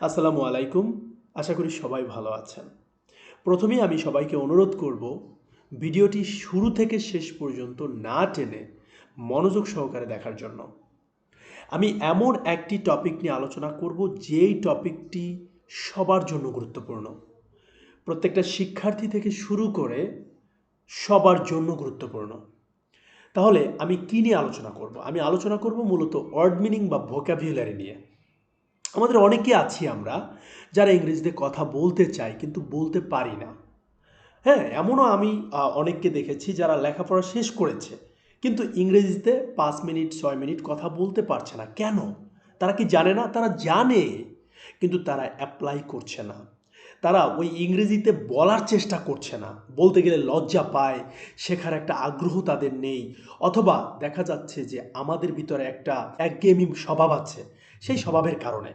আসসালামু আলাইকুম। আশা করি সবাই ভালো আছেন। প্রথমেই আমি সবাইকে অনুরোধ করব ভিডিওটি শুরু থেকে শেষ পর্যন্ত না টেনে মনোযোগ সহকারে দেখার জন্য। আমি এমন একটি টপিক নিয়ে আলোচনা করব যেই টপিকটি সবার জন্য গুরুত্বপূর্ণ। প্রত্যেকটা শিক্ষার্থী থেকে শুরু করে সবার জন্য গুরুত্বপূর্ণ। তাহলে আমি কি নিয়ে আলোচনা করব? আমি আলোচনা করব মূলত ওয়ার্ড মিনিং বা ভোকাবুলারি নিয়ে। আমাদের অনেকে আছি আমরা যারা ইংরেজিতে কথা বলতে চাই কিন্তু বলতে পারি না। হ্যাঁ, এমনও আমি অনেককে দেখেছি যারা লেখাপড়া শেষ করেছে কিন্তু ইংরেজিতে 5 মিনিট 6 মিনিট কথা বলতে পারছে না। কেন? তারা কি জানে না? তারা জানে, কিন্তু তারা অ্যাপ্লাই করছে না। তারা ওই ইংরেজিতে বলার চেষ্টা করছে না, বলতে গেলে লজ্জা পায়, শেখার একটা আগ্রহ তাদের নেই, অথবা দেখা যাচ্ছে যে আমাদের ভিতরে একটা একঘেয়েমি স্বভাব আছে, সেই স্বভাবের কারণে।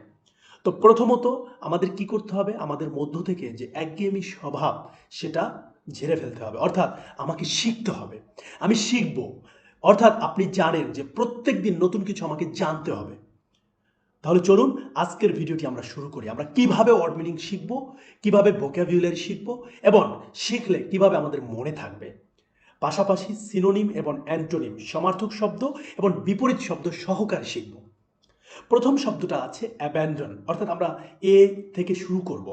তো প্রথমত আমাদের কি করতে হবে? আমাদের মধ্য থেকে যে একঘেয়েমি স্বভাব সেটা ঝেড়ে ফেলতে হবে, অর্থাৎ আমাকে শিখতে হবে। আমি শিখব, অর্থাৎ আপনি জানেন যে প্রত্যেক দিন নতুন কিছু আমাকে জানতে হবে। তাহলে চলুন আজকের ভিডিওটি আমরা শুরু করি। আমরা কিভাবে ওয়ার্ড মিনিং শিখব, কিভাবে ভোকাবুলারি শিখব, এবং শিখলে কিভাবে আমাদের মনে থাকবে। পাশাপাশি সিনোনিম এবং অ্যান্টোনিম, সমার্থক শব্দ এবং বিপরীত শব্দ সহকারে শিখব। প্রথম শব্দটা আছে অ্যাব্যান্ডন, অর্থাৎ আমরা এ থেকে শুরু করব।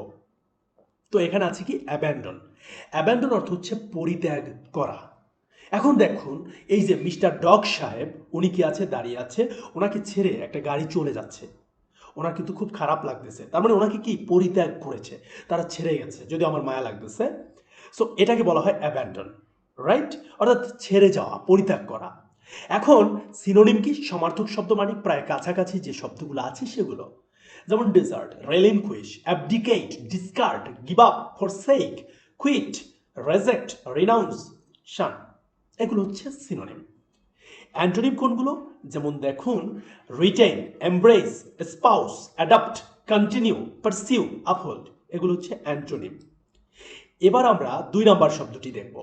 তো এখানে আছে কি অ্যাব্যান্ডন। অ্যাব্যান্ডন অর্থ হচ্ছে পরিত্যাগ করা। এখন দেখুন, এই যে মিস্টার ডগ সাহেব, উনি কি আছে? দাঁড়িয়ে আছে। ওনাকে ছেড়ে একটা গাড়ি চলে যাচ্ছে। ওনার কিন্তু খুব খারাপ লাগতেছে, তার মানে ওনাকে কি পরিত্যাগ করেছে, তারা ছেড়ে গেছে, যদিও আমার মায়া লাগতেছে। সো এটাকে বলা হয় অ্যাব্যান্ডন, রাইট? অর্থাৎ ছেড়ে যাওয়া, পরিত্যাগ করা। এখন সিনোনিম কি? সমার্থক শব্দ, মানে প্রায় কাছাকাছি যে শব্দগুলো আছে সেগুলো। যেমন desert, relinquish, abdicate, discard, give up, forsake, quit, reject, renounce, shun, এগুলো হচ্ছে সিনোনিম। অ্যান্টোনিম কোনগুলো? যেমন দেখুন, retain, embrace, espouse, adopt, continue, pursue, uphold, এগুলো হচ্ছে অ্যান্টোনিম। এবার আমরা 2 নম্বর শব্দটি দেখব।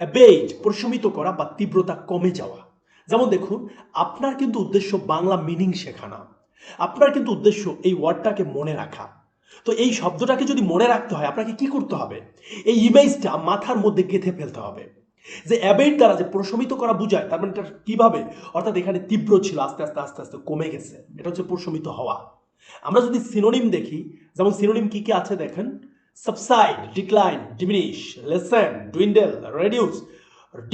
অ্যাবেট, প্রশমিত করা বা তীব্রতা কমে যাওয়া। যেমন দেখুন, আপনার কিন্তু উদ্দেশ্য বাংলা মিনিং শেখা না, আপনার কিন্তু উদ্দেশ্য এই ওয়ার্ডটাকে মনে রাখা। তো এই শব্দটাকে যদি মনে রাখতে হয় আপনাকে কি করতে হবে? এই ইমেজটা মাথার মধ্যে গেঁথে ফেলতে হবে যে অ্যাবেট দ্বারা যে প্রশমিত করা বোঝায়, তার মানে এটা কিভাবে? অর্থাৎ এখানে তীব্র ছিল, আস্তে আস্তে আস্তে আস্তে কমে গেছে, এটা হচ্ছে প্রশমিত হওয়া। আমরা যদি সিনোনিম দেখি, যেমন সিনোনিম কি কি আছে দেখেন: subside, decline, diminish, lessen, dwindle, reduce,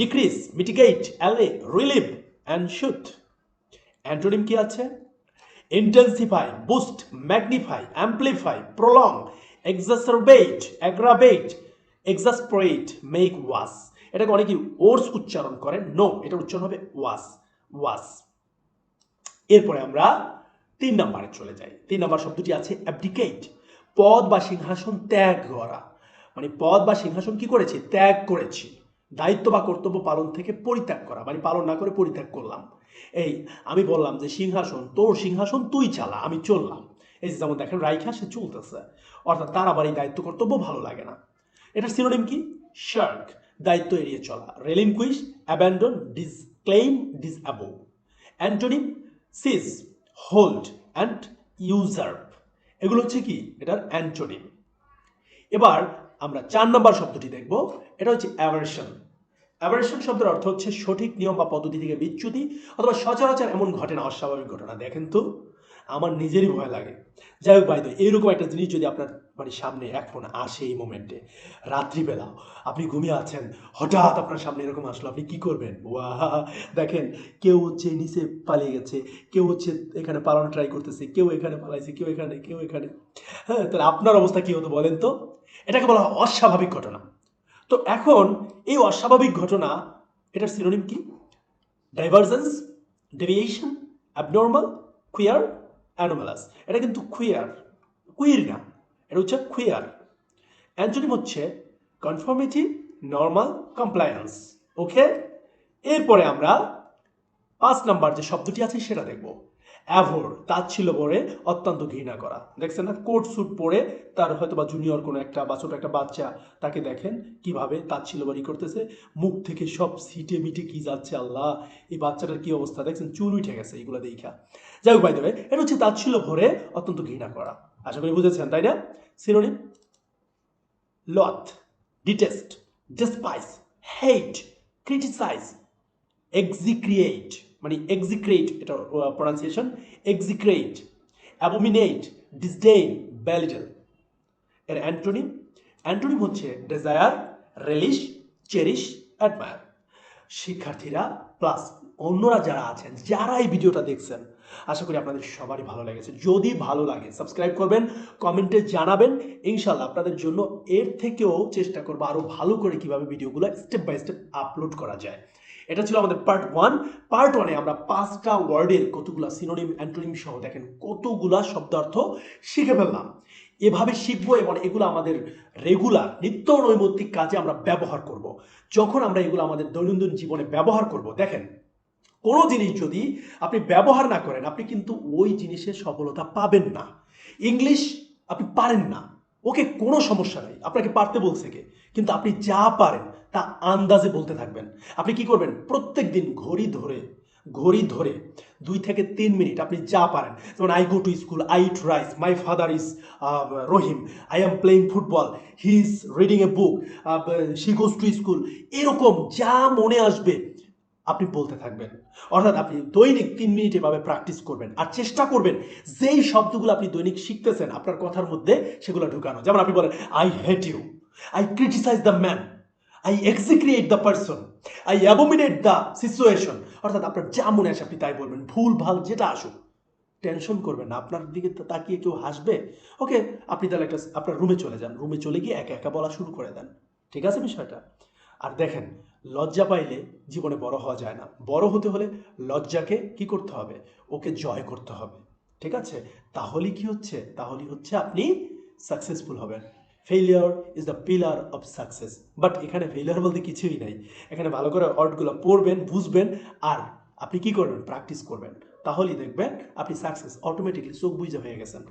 decrease, mitigate, allay, relieve and soothe. Antonym কি আছে? Intensify, boost, magnify, amplify, prolong, exacerbate, aggravate, exasperate, make worse. এটাকে অনেকেই ওর্স উচ্চারণ করেন, নো, এটার উচ্চারণ হবে ওয়াস, ওয়াস। এরপরে আমরা 3 নম্বরে চলে যাই। 3 নম্বর শব্দটি আছে অ্যাবডিকেট, পদ বা সিংহাসন ত্যাগ করা। মানে পদ বা সিংহাসন কি করেছি? ত্যাগ করেছি। দায়িত্ব বা কর্তব্য পালন থেকে পরিত্যাগ করা, মানে পালন না করে পরিত্যাগ করলাম। এই আমি বললাম যে সিংহাসন, তোর সিংহাসন তুই চালা, আমি চললাম। এই যে যেমন দেখেন, রাইখা সে চলতেছে, অর্থাৎ তার আবার এই দায়িত্ব কর্তব্য ভালো লাগে না। এটার সিনোনিম কি? শার্ক, দায়িত্ব এড়িয়ে চলা। Relinquish, abandon, disclaim, disavow. Antonym seize, hold and usurp, এগুলো হচ্ছে কি এটার অ্যান্টোনিম। এবার আমরা 4 নম্বর শব্দটি দেখব। এটা হচ্ছে অ্যাভারশন। অ্যাভারশন শব্দের অর্থ হচ্ছে সঠিক নিয়ম বা পদ্ধতি থেকে বিচ্যুতি, অথবা সচরাচর এমন ঘটনা, অস্বাভাবিক ঘটনা। দেখেন তো, আমার নিজেরই ভয় লাগে। যাই হোক, বাইদ, এইরকম একটা জিনিস যদি আপনার মানে সামনে এখন আসে এই মোমেন্টে, রাত্রিবেলা আপনি ঘুমিয়ে আছেন, হঠাৎ আপনার সামনে এরকম আসলো, আপনি কি করবেন? ওয়াহ! দেখেন, কেউ হচ্ছে নিচে পালিয়ে গেছে, কেউ হচ্ছে এখানে পালানো ট্রাই করতেছে, কেউ এখানে পালাইছে, কেউ এখানে, কেউ এখানে। হ্যাঁ, তাহলে আপনার অবস্থা কি হতো বলেন তো? এটাকে বলা হয় অস্বাভাবিক ঘটনা। তো এখন এই অস্বাভাবিক ঘটনা, এটার সিনোনিম কি? Divergence, deviation, abnormal, queer, anomalous. এটা কিন্তু কুইয়ার, কুইর না, এটা হচ্ছে কুইয়ার। অ্যান্টোনিম হচ্ছে কনফর্মিটি, নর্মাল, কমপ্লায়েন্স। ওকে, এরপরে আমরা 5 নম্বর যে শব্দটি আছে সেটা দেখব। অ্যাভোর, তাচ্ছিল্য করে অত্যন্ত ঘৃণা করা। দেখছেন না, কোট স্যুট পরে তার হয়তো বা জুনিয়র কোনো একটা বা ছোট একটা বাচ্চা, তাকে দেখেন কিভাবে তাচ্ছিল্য বাড়ি করতেছে, মুখ থেকে সব সিটে মিটে কি যাচ্ছে, আল্লাহ! এই বাচ্চাটার কি অবস্থা দেখছেন, চুল উঠে গেছে এগুলো দেখা। যাই হোক, বাই দ্য ওয়ে, এটা হচ্ছে তাচ্ছিল্য ভরে অত্যন্ত ঘৃণা করা। আশা করি বুঝেছেন, তাই না? সিনোনিম: লথ, ডিটেস্ট, ডেসপাইস, হেট, ক্রিটিসাইজ, এক্সিক্রিয়েট, মানে এক্সিক্রেট, এটা প্রনাউন্সিয়েশন এক্সিক্রেট, অ্যাবোমিনেট, ডিসডেইন, বেলিটল। এর অ্যান্টোনিম: অ্যান্টোনিম হচ্ছে ডেজায়ার, রেলিশ, চেরিশ, অ্যাডমায়ার। শিক্ষার্থীরা প্লাস অন্যরা যারা আছেন, যারা এই ভিডিওটা দেখছেন, আশা করি আপনাদের সবারই ভালো লেগেছে। যদি ভালো লাগে সাবস্ক্রাইব করবেন, কমেন্টে জানাবেন। ইনশাল্লাহ আপনাদের জন্য এর থেকেও চেষ্টা করবো আরও ভালো করে কিভাবে ভিডিওগুলো স্টেপ বাই স্টেপ আপলোড করা যায়। এটা ছিল আমাদের পার্ট 1। পার্ট 1-এ আমরা 5টা ওয়ার্ডের কতগুলা সিনোনিম, অ্যান্টোনিম সহ দেখেন কতগুলা শব্দার্থ শিখে ফেললাম। এভাবে শিখবো এবং এগুলো আমাদের রেগুলার নিত্য নৈমিত্তিক কাজে আমরা ব্যবহার করব। যখন আমরা এগুলো আমাদের দৈনন্দিন জীবনে ব্যবহার করব, দেখেন কোনো জিনিস যদি আপনি ব্যবহার না করেন, আপনি কিন্তু ওই জিনিসের সফলতা পাবেন না। ইংলিশ আপনি পারেন না, ওকে, কোনো সমস্যা নেই, আপনাকে পারতে বলছে কে, কিন্তু আপনি যা পারেন তা আন্দাজে বলতে থাকবেন। আপনি কি করবেন? প্রত্যেক দিন ঘড়ি ধরে 2 থেকে 3 মিনিট আপনি যা পারেন, যেমন I go to school, I eat rice, my father is Rahim, I am playing football, he is reading a book, she goes to school, এরকম যা মনে আসবে আপনি বলতে থাকবেন। অর্থাৎ আপনি দৈনিক 3 মিনিট এভাবে প্র্যাকটিস করবেন আর চেষ্টা করবেন যেই শব্দগুলো আপনি দৈনিক শিখতেছেন আপনার কথার মধ্যে সেগুলো ঢুকানো। যেমন আপনি বলেন, I hate you, I criticize the man, I execrate the person, I abominate the situation. অর্থাৎ আপনার যা মনে আসে আপনি তাই বলবেন, ভুল ভাল যেটা আসুক টেনশন করবেন না। আপনার দিকে তাকিয়ে কেউ হাসবে, ওকে, আপনি তাহলে একটা আপনার রুমে চলে যান, রুমে চলে গিয়ে একা একা বলা শুরু করে দেন। ঠিক আছে বিষয়টা? আর দেখেন, লজ্জা পাইলে জীবনে বড় হওয়া যায় না। বড় হতে হলে লজ্জাকে কি করতে হবে? ওকে জয় করতে হবে। ঠিক আছে? তাহলেই কি হচ্ছে? তাহলেই হচ্ছে আপনি সাকসেসফুল হবেন। Failure is the pillar of success. But এখানে ফেইলিওর বলতে কিছুই নাই। এখানে ভালো করে ওয়ার্ডগুলো পড়বেন, বুঝবেন, আর আপনি কি করবেন? প্র্যাকটিস করবেন। তাহলেই দেখবেন আপনি সাকসেস অটোমেটিকলি চোখ বুঝে হয়ে গেছেন।